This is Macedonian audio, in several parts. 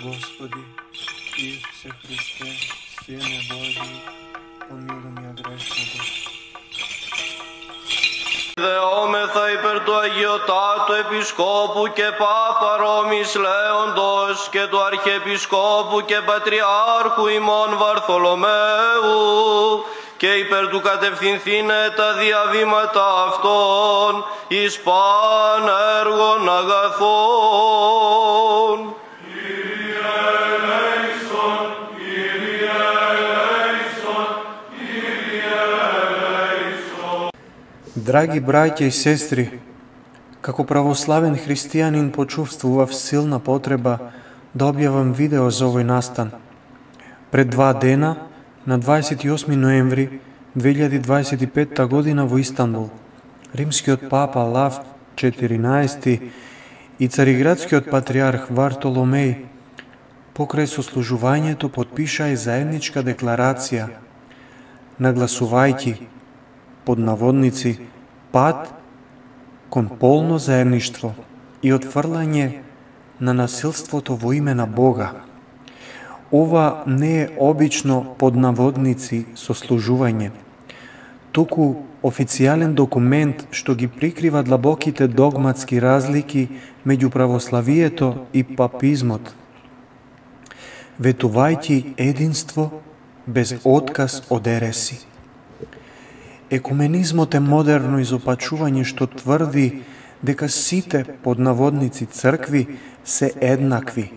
Господи, Исусе Христе, Сине Божи, помилуй меня грешного. Δεόμεθα υπέρ του Αγιωτάτου Επισκόπου και Πάπα Ρώμης Λέοντος και του Αρχιεπισκόπου και Πατριάρχου ημών Βαρθολομαίου και υπέρ του κατευθυνθήνε τα διαβήματα αυτών εις παν έργων αγαθών. Драги браќа и сестри, како православен христијанин почувствував силна потреба да објавам видео за овој настан. Пред 2 дена, на 28 ноември 2025 година во Истанбул, римскиот папа Лав 14 и цариградскиот патриарх Вартоломеј покрај сослужувањето потпишаа заедничка декларација, нагласувајќи под наводници пат кон полно заедништво и отфрлање на насилството во име на Бога. Ова не е обично под наводници сослужување, туку официјален документ што ги прикрива длабоките догматски разлики меѓу православието и папизмот, ветувајќи единство без отказ од ереси. Екуменизмот е модерно изопачување што тврди дека сите под наводници цркви се еднакви.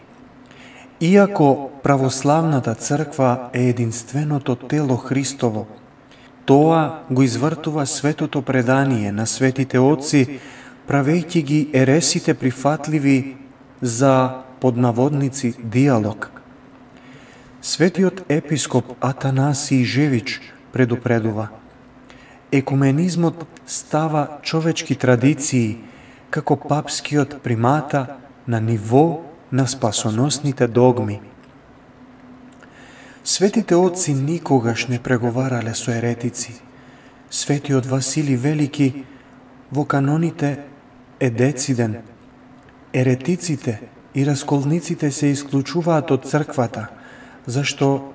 Иако православната црква е единственото тело Христово, тоа го извртува светото предание на светите отци, правејќи ги ересите прифатливи за под наводници диалог. Светиот епископ Атанасиј Жевич предупредува: екуменизмот става човечки традиции како папскиот примата на ниво на спасоносните догми. Светите отци никогаш не преговарале со еретици. Светиот Василий Велики во каноните е дециден: еретиците и расколниците се исклучуваат од црквата, зашто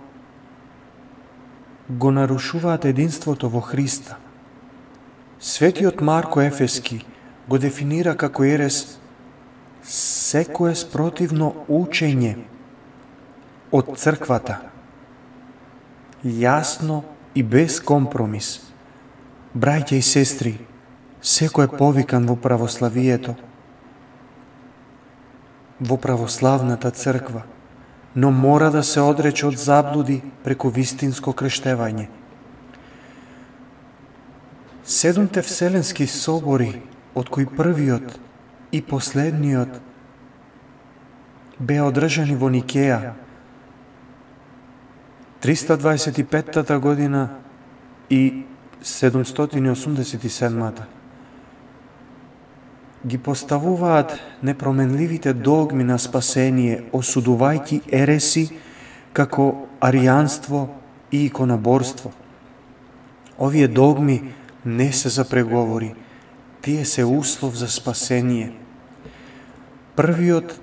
го нарушуваат единството во Христа. Светиот Марко Ефески го дефинира како ерес секое спротивно учење од црквата, јасно и без компромис. Браќа и сестри, секој е повикан во православието, во православната црква, но мора да се одрече од заблуди преку вистинско крештевање. Седумте вселенски собори, од кои првиот и последниот беа одржани во Никеја 325 година и 787, ги поставуваат непроменливите догми на спасение, осудувајќи ереси како аријанство и иконоборство. Овие догми не се за преговори, тие се услов за спасение. Првиот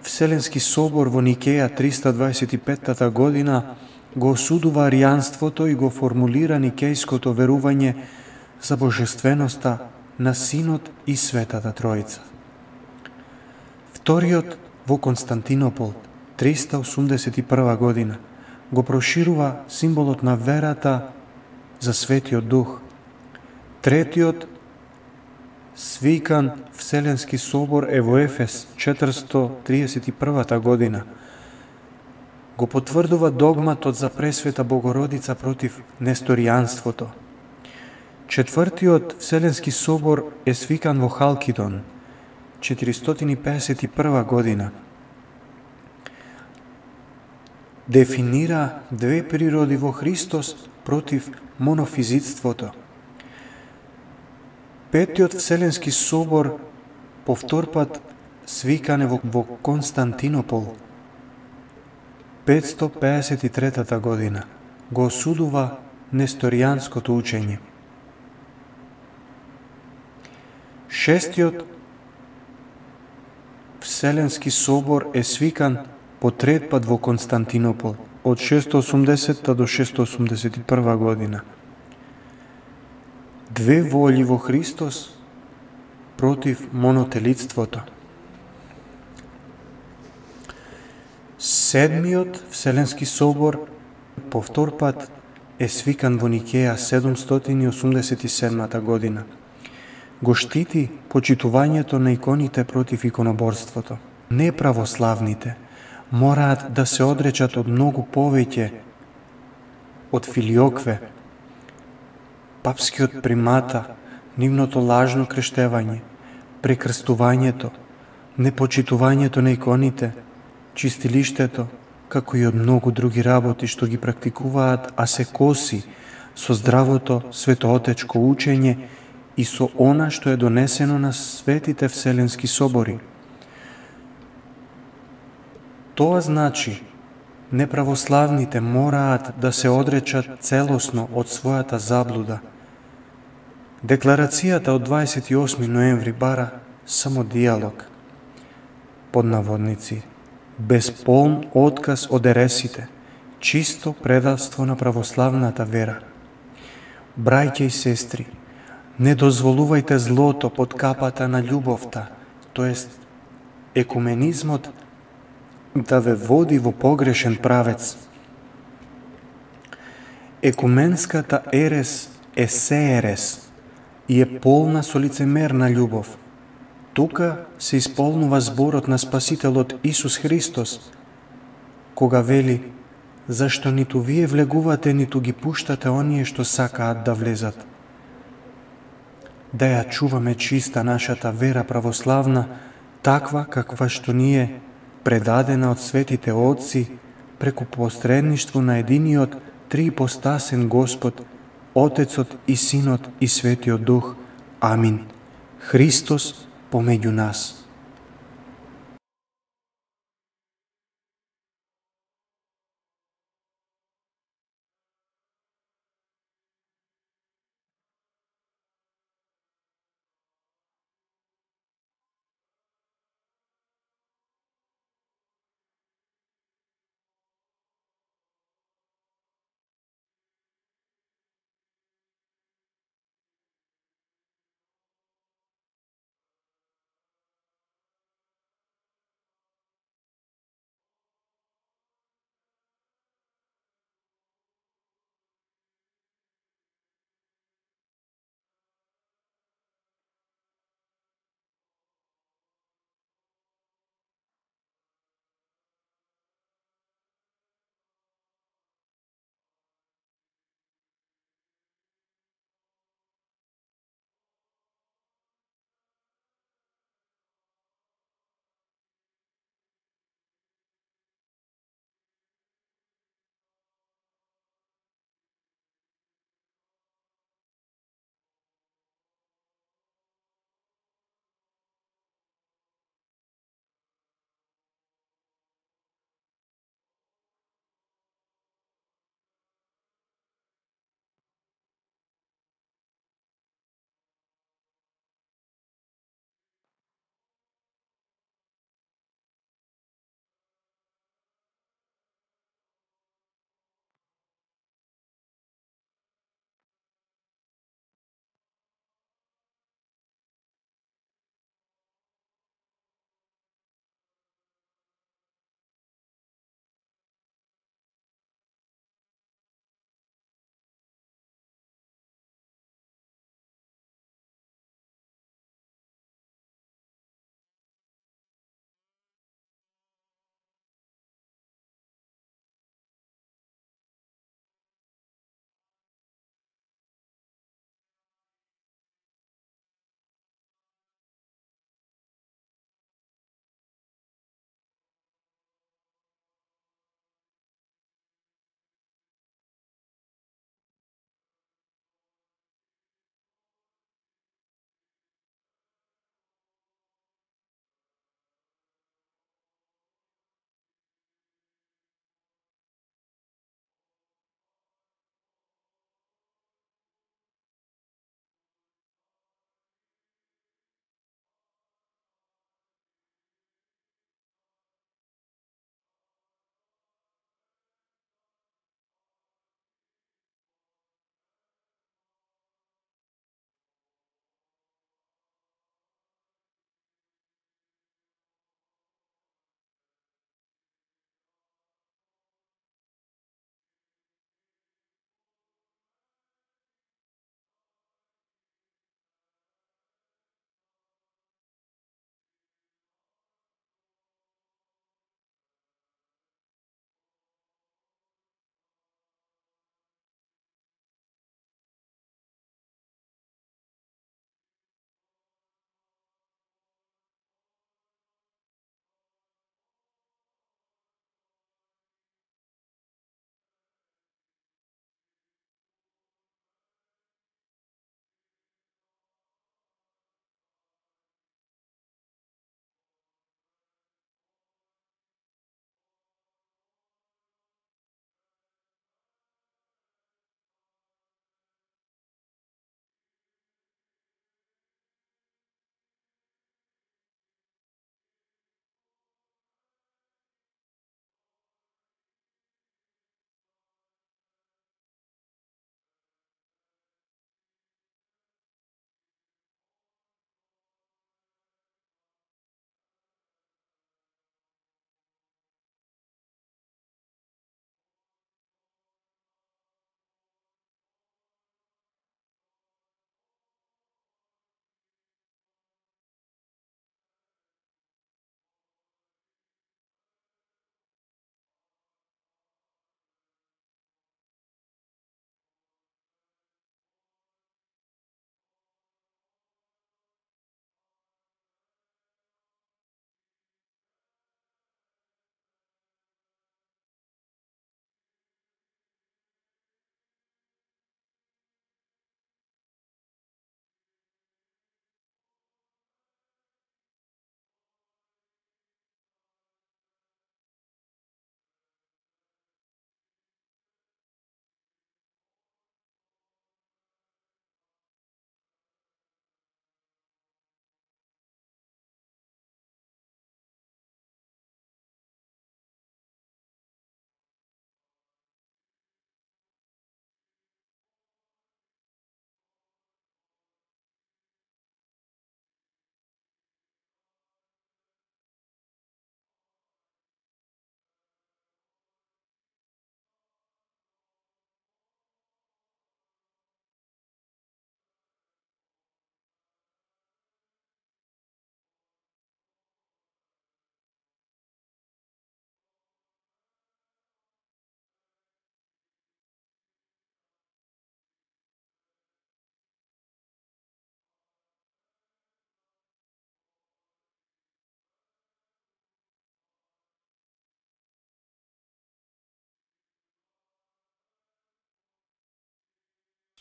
Вселенски собор во Никеја 325 година го осудува аријанството и го формулира никејското верување за божественоста на Синот и Светата Тројца. Вториот во Константинопол 381 година го проширува символот на верата за Светиот Дух. Третиот свикан Вселенски собор е во Ефес 431 година. Го потврдува догматот за Пресвета Богородица против несторијанството. Четвртиот Вселенски собор е свикан во Халкидон 451 година. Дефинира две природи во Христос против монофизитството. Петиот Вселенски собор повторпат свикане во Константинопол 553 година. Го осудува несторијанското учење. Шестиот Вселенски собор е свикан по трет пат во Константинопол од 680 до 681 година. Две вољи во Христос против монотелитството. Седмиот Вселенски собор повтор пат е свикан во Никеја 787 година. Го штити почитувањето на иконите против иконоборството. Неправославните мораат да се одречат од многу повеќе од филиокве, папскиот примата, нивното лажно крештевање, прекрстувањето, непочитувањето на иконите, чистилиштето, како и од многу други работи што ги практикуваат, а се коси со здравото светоотечко учење и со она што е донесено на светите Вселенски собори. Тоа значи, неправославните мораат да се одречат целосно од својата заблуда. Декларацијата од 28 ноември бара само диалог, под наводници, без полн отказ од ересите, чисто предавство на православната вера. Браќа и сестри, не дозволувајте злото под капата на љубовта, тоест екуменизмот, да ве води во погрешен правец. Екуменската ерес е се ерес и е полна со лицемерна љубов. Тука се исполнува зборот на Спасителот Исус Христос, кога вели: зашто ниту вие влегувате, ниту ги пуштате оние што сакаат да влезат. Да ја чуваме чиста нашата вера православна, таква каква што ни е предадена од светите отци преку посредништво на единиот триипостасен Господ, Отецот и Синот и Светиот Дух. Амин. Христос помеѓу нас.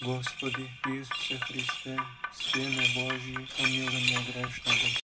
Господи Исусе Христе, Сине Божji, помилуй меня грешного.